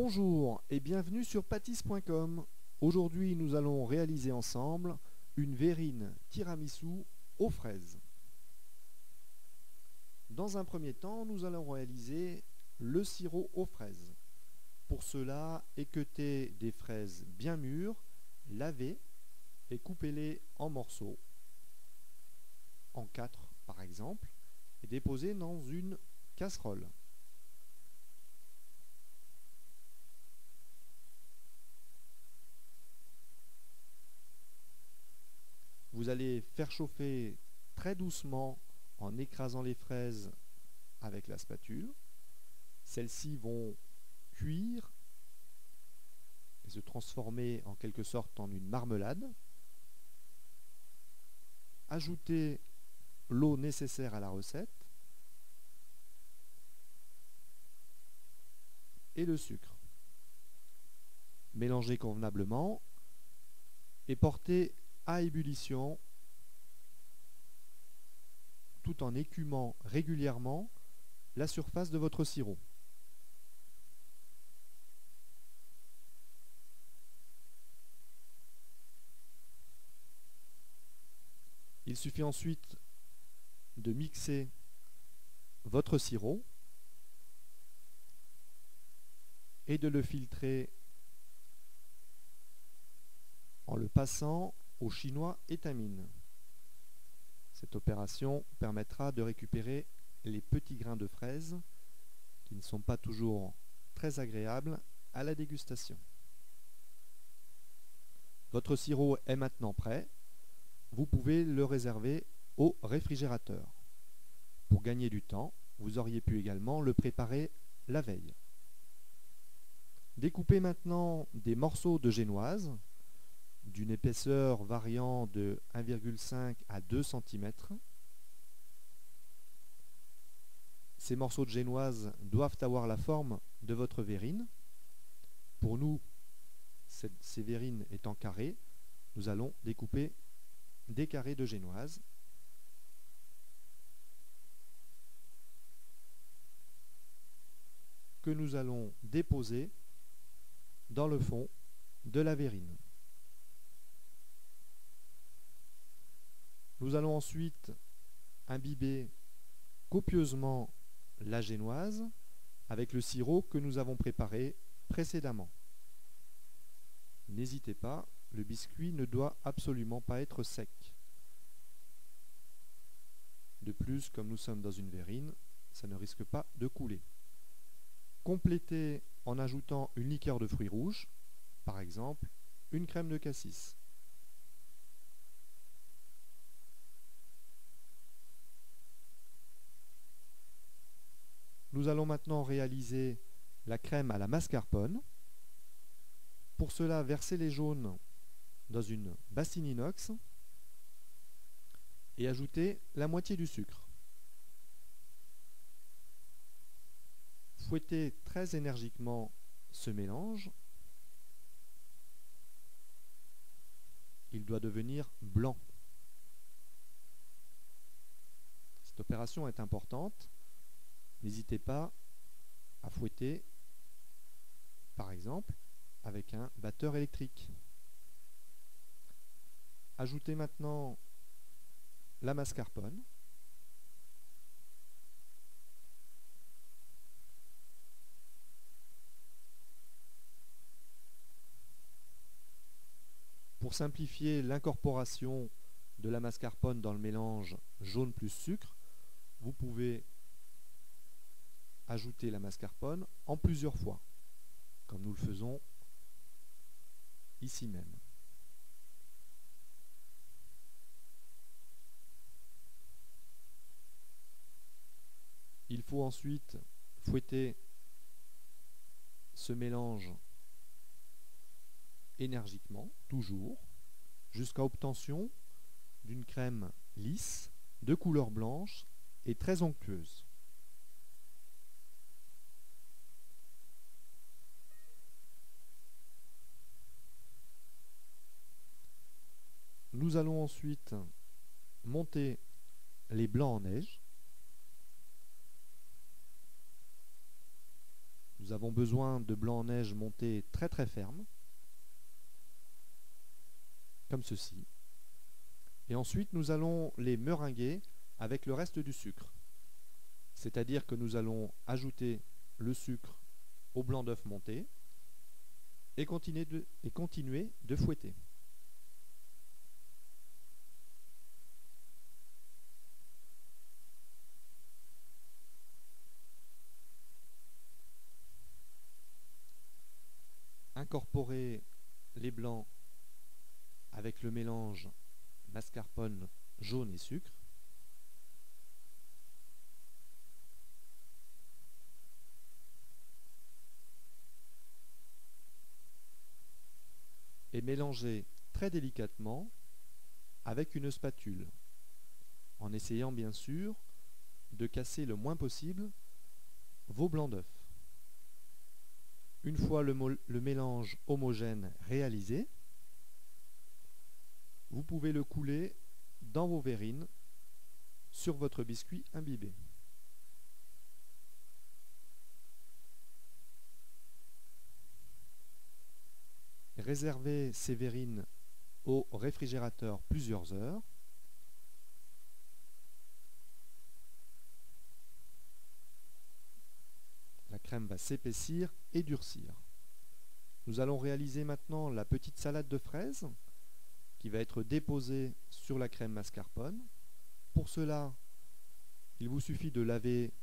Bonjour et bienvenue sur pâtisse.com. Aujourd'hui, nous allons réaliser ensemble une verrine tiramisu aux fraises. Dans un premier temps, nous allons réaliser le sirop aux fraises. Pour cela, équeutez des fraises bien mûres, lavez et coupez-les en morceaux, en 4 par exemple, et déposez dans une casserole. Vous allez faire chauffer très doucement en écrasant les fraises avec la spatule. Celles-ci vont cuire et se transformer en quelque sorte en une marmelade. Ajoutez l'eau nécessaire à la recette et le sucre. Mélangez convenablement et portez à ébullition tout en écumant régulièrement la surface de votre sirop. Il suffit ensuite de mixer votre sirop et de le filtrer en le passant au chinois étamine. Cette opération permettra de récupérer les petits grains de fraises qui ne sont pas toujours très agréables à la dégustation. Votre sirop est maintenant prêt. Vous pouvez le réserver au réfrigérateur. Pour gagner du temps, vous auriez pu également le préparer la veille. Découpez maintenant des morceaux de génoise d'une épaisseur variant de 1,5 à 2 cm. Ces morceaux de génoise doivent avoir la forme de votre verrine. Pour nous, ces verrines étant carrées, nous allons découper des carrés de génoise. Que nous allons déposer dans le fond de la verrine. Nous allons ensuite imbiber copieusement la génoise avec le sirop que nous avons préparé précédemment. N'hésitez pas, le biscuit ne doit absolument pas être sec. De plus, comme nous sommes dans une verrine, ça ne risque pas de couler. Complétez en ajoutant une liqueur de fruits rouges, par exemple une crème de cassis. Nous allons maintenant réaliser la crème à la mascarpone. Pour cela, versez les jaunes dans une bassine inox et ajoutez la moitié du sucre. Fouettez très énergiquement ce mélange. Il doit devenir blanc. Cette opération est importante. N'hésitez pas à fouetter, par exemple, avec un batteur électrique. Ajoutez maintenant la mascarpone. Pour simplifier l'incorporation de la mascarpone dans le mélange jaune plus sucre, vous pouvez ajouter la mascarpone en plusieurs fois, comme nous le faisons ici même. Il faut ensuite fouetter ce mélange énergiquement, toujours, jusqu'à obtention d'une crème lisse, de couleur blanche et très onctueuse. Nous allons ensuite monter les blancs en neige Nous avons besoin de blanc en neige monté très très ferme, comme ceci. Et ensuite, nous allons les meringuer avec le reste du sucre. C'est-à-dire que nous allons ajouter le sucre au blanc d'œuf monté et continuer de fouetter. Incorporer les blancs avec le mélange mascarpone jaune et sucre. Et mélanger très délicatement avec une spatule, en essayant bien sûr de casser le moins possible vos blancs d'œufs. Une fois le mélange homogène réalisé, vous pouvez le couler dans vos verrines sur votre biscuit imbibé. Réservez ces verrines au réfrigérateur plusieurs heures. La crème va s'épaissir et durcir. Nous allons réaliser maintenant la petite salade de fraises qui va être déposée sur la crème mascarpone. Pour cela, il vous suffit de laver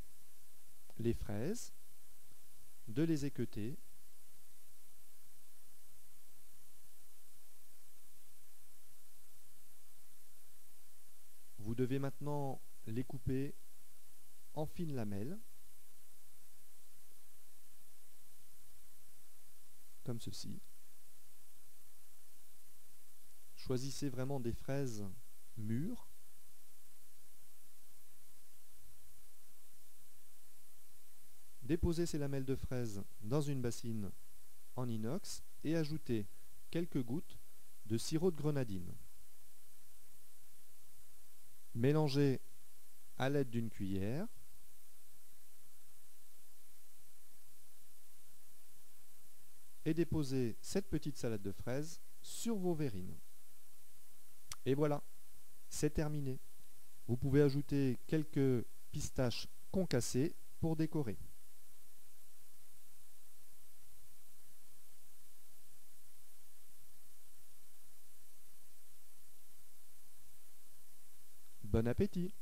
les fraises, de les équeuter, vous devez maintenant les couper en fines lamelles, comme ceci. Choisissez vraiment des fraises mûres. Déposez ces lamelles de fraises dans une bassine en inox et ajoutez quelques gouttes de sirop de grenadine. Mélangez à l'aide d'une cuillère. Et déposez cette petite salade de fraises sur vos verrines. Et voilà, c'est terminé. Vous pouvez ajouter quelques pistaches concassées pour décorer. Bon appétit!